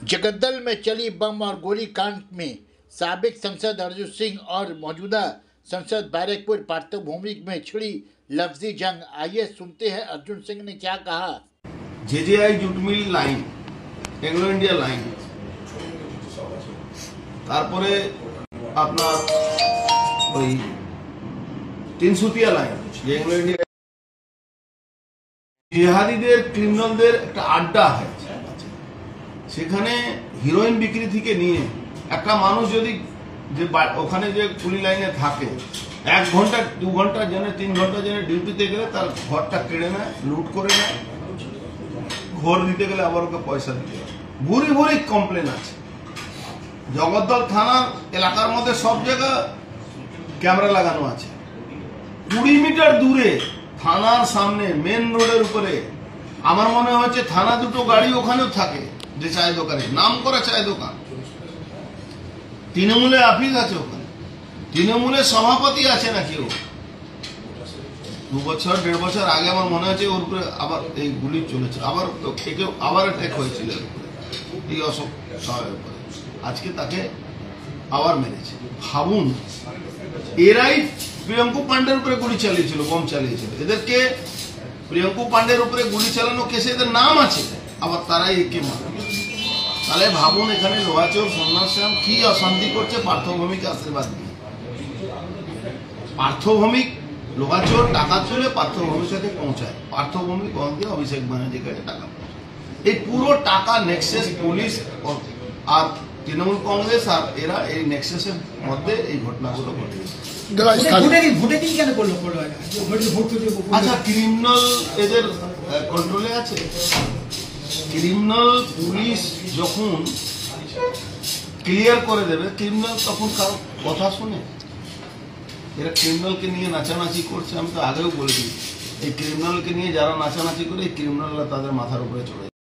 जगद्दल में चली बम और गोली कांड में साबिक सांसद अर्जुन सिंह और मौजूदा सांसद बैरकपुर पार्थभूमि में छिड़ी लफ्जी जंग। आइए सुनते हैं अर्जुन सिंह ने क्या कहा। JJI jute mill line, Anglo India line, তারপরে আপনার ওই তিনসুকিয়া লাইন, যে এংলো ইন্ডিয়া জিহাদিদের ক্রিমিনালদের একটা আড্ডা হয়। সেখানে হিরোইন বিক্রি থেকে নিয়ে একটা মানুষ যদি যে ওখানে যে পুলিশ লাইনে থাকে 1 ঘন্টা 2 ঘন্টা জেনে 3 ঘন্টা জেনে ডিউটিতে গেলে তার ঘরটা কেড়ে নেয়, লুট করে নেয়, ঘর দিতে গেলে আবার ওকে পয়সা দিতে হয়। ভুরি ভুরি কমপ্লেন আছে। জগদ্দল থানা এলাকার মধ্যে সব জায়গা ক্যামেরা লাগানো আছে। 20 মিটার দূরে থানার সামনে মেন রোডের উপরে আমার মনে হচ্ছে থানা দুটো গাড়ি ওখানেও থাকে, যে চায় দোকানে নাম করা চায় দোকান। তৃণমূলের অফিস আছে ওখানে, তৃণমূলের সভাপতি আছে নাকি ও। 2 বছর 1.5 বছর আগে আমার মনে হচ্ছে ওর উপরে আবার এই গুলি চলেছে, আবার আবার অ্যাটাক হয়েছিল এই অশোক সাহেবের উপরে। আজকে তাকে আবার মেরেছে। ভাবুন, এরাই প্রিয়ঙ্কু পান্ডের উপরে গুলি চালিয়েছিল, বম চালিয়েছিল। এদেরকে প্রিয়ঙ্কু পান্ডের উপরে গুলি চালানো কেসে এদের নাম আছে, আবার তারাই একে মারে। তাহলে ভাবুন এখানে লোহাচোর সন্ন্যাসরাম কি অশান্তি করছে পার্থভৌমিক আশীর্বাদ দিয়ে। পার্থভৌমিক লোহাচোর টাকা চলে পার্থভৌমির সাথে পৌঁছায়, পার্থভৌমিক দিয়ে অভিষেক ব্যানার্জির কাছে টাকা পৌঁছায়। এই পুরো টাকা নেক্সাস পুলিশ আর তৃণমূল কংগ্রেস আর এরা এই নেক্সাসের মধ্যে এই ঘটনাগুলো ঘটেছে। আচ্ছা, ক্রিমিনাল এদের কন্ট্রোলে আছে। ক্রিমিনাল পুলিশ যখন ক্লিয়ার করে দেবে, ক্রিমিনাল তখন কারো কথা শুনে। এরা ক্রিমিনালকে নিয়ে নাচানাচি করছে। আমি তো আগেও বলেছি, এই ক্রিমিনালকে নিয়ে যারা নাচানাচি করে এই ক্রিমিনালরা তাদের মাথার উপরে চড়ে